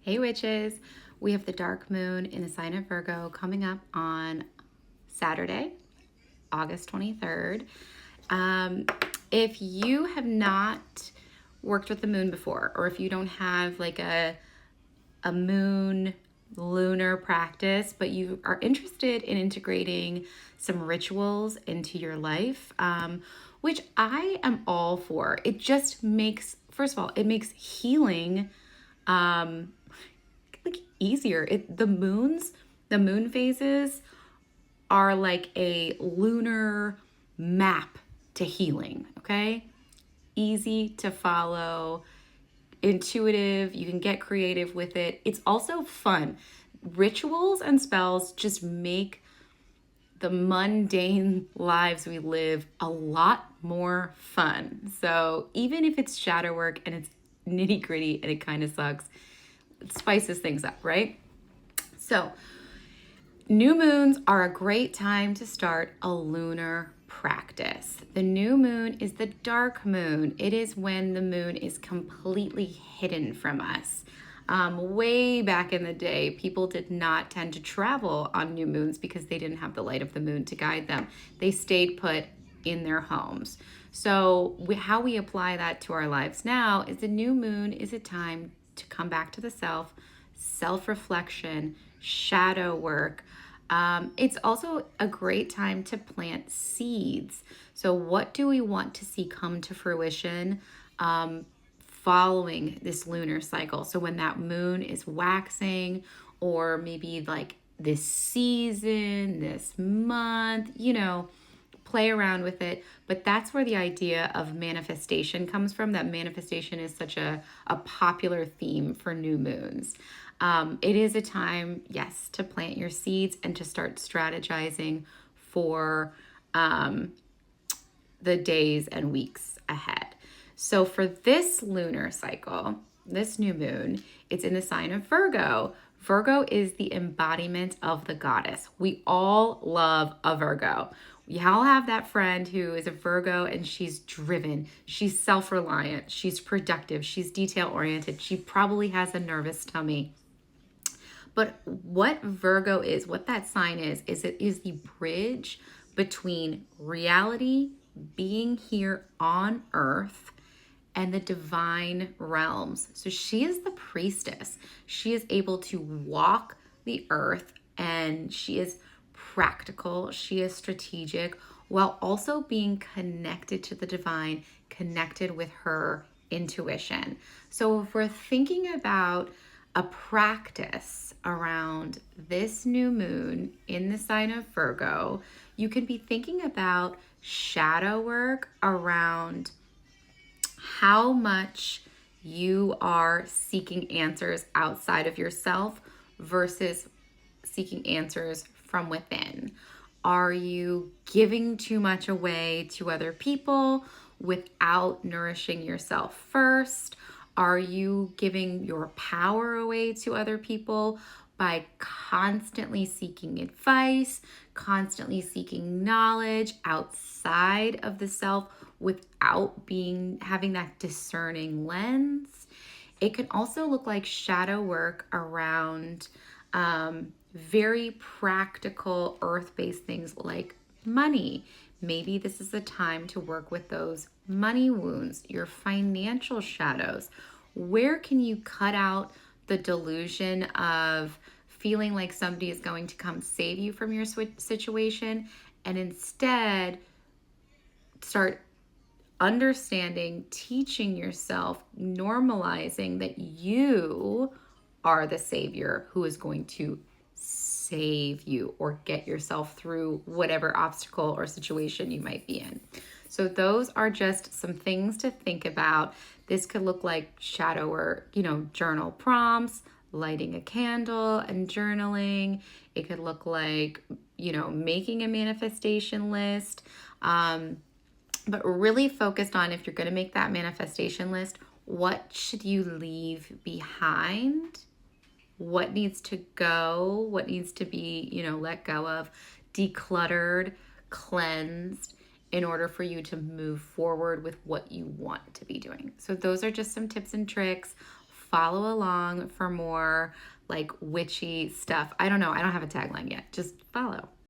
Hey witches, we have the dark moon in the sign of Virgo coming up on Saturday, August 23rd. Um, if you have not worked with the moon before, or if you don't have like a moon lunar practice, but you are interested in integrating some rituals into your life, which I am all for. It just makes, first of all, it makes healing like easier. The moon phases are like a lunar map to healing, okay? Easy to follow, intuitive, you can get creative with it. It's also fun. Rituals and spells just make the mundane lives we live a lot more fun. So, even if it's shadow work and it's nitty gritty and it kind of sucks, it spices things up, right? So, new moons are a great time to start a lunar practice. The new moon is the dark moon. It is when the moon is completely hidden from us. Way back in the day, people did not tend to travel on new moons because they didn't have the light of the moon to guide them. They stayed put in their homes. So, how we apply that to our lives now is the new moon is a time to come back to the self reflection, shadow work. It's also a great time to plant seeds. So, what do we want to see come to fruition following this lunar cycle? So, when that moon is waxing, or maybe like this season, this month, play around with it. But that's where the idea of manifestation comes from. That manifestation is such a popular theme for new moons. It is a time, yes, to plant your seeds and to start strategizing for the days and weeks ahead. So for this lunar cycle, this new moon, it's in the sign of Virgo. Virgo is the embodiment of the goddess. We all love a Virgo. We all have that friend who is a Virgo and she's driven, she's self reliant, she's productive, she's detail oriented, she probably has a nervous tummy. But what Virgo is, what that sign is it is the bridge between reality, being here on earth, and the divine realms. So she is the priestess. She is able to walk the earth and she is practical, she is strategic, while also being connected to the divine, connected with her intuition. So if we're thinking about a practice around this new moon in the sign of Virgo, you could be thinking about shadow work around how much you are seeking answers outside of yourself versus seeking answers from within. Are you giving too much away to other people without nourishing yourself first? Are you giving your power away to other people by constantly seeking advice, constantly seeking knowledge outside of the self without having that discerning lens? It can also look like shadow work around very practical earth-based things like money. Maybe this is a time to work with those money wounds, your financial shadows. Where can you cut out the delusion of feeling like somebody is going to come save you from your situation and instead start understanding, teaching yourself, normalizing that you are the savior who is going to save you or get yourself through whatever obstacle or situation you might be in. So those are just some things to think about. This could look like shadow work, journal prompts, lighting a candle and journaling. It could look like, making a manifestation list. But really focused on, if you're going to make that manifestation list, what should you leave behind? What needs to go? What needs to be, let go of, decluttered, cleansed, in order for you to move forward with what you want to be doing. So those are just some tips and tricks. follow along for more like witchy stuff. I don't know. I don't have a tagline yet. Just follow.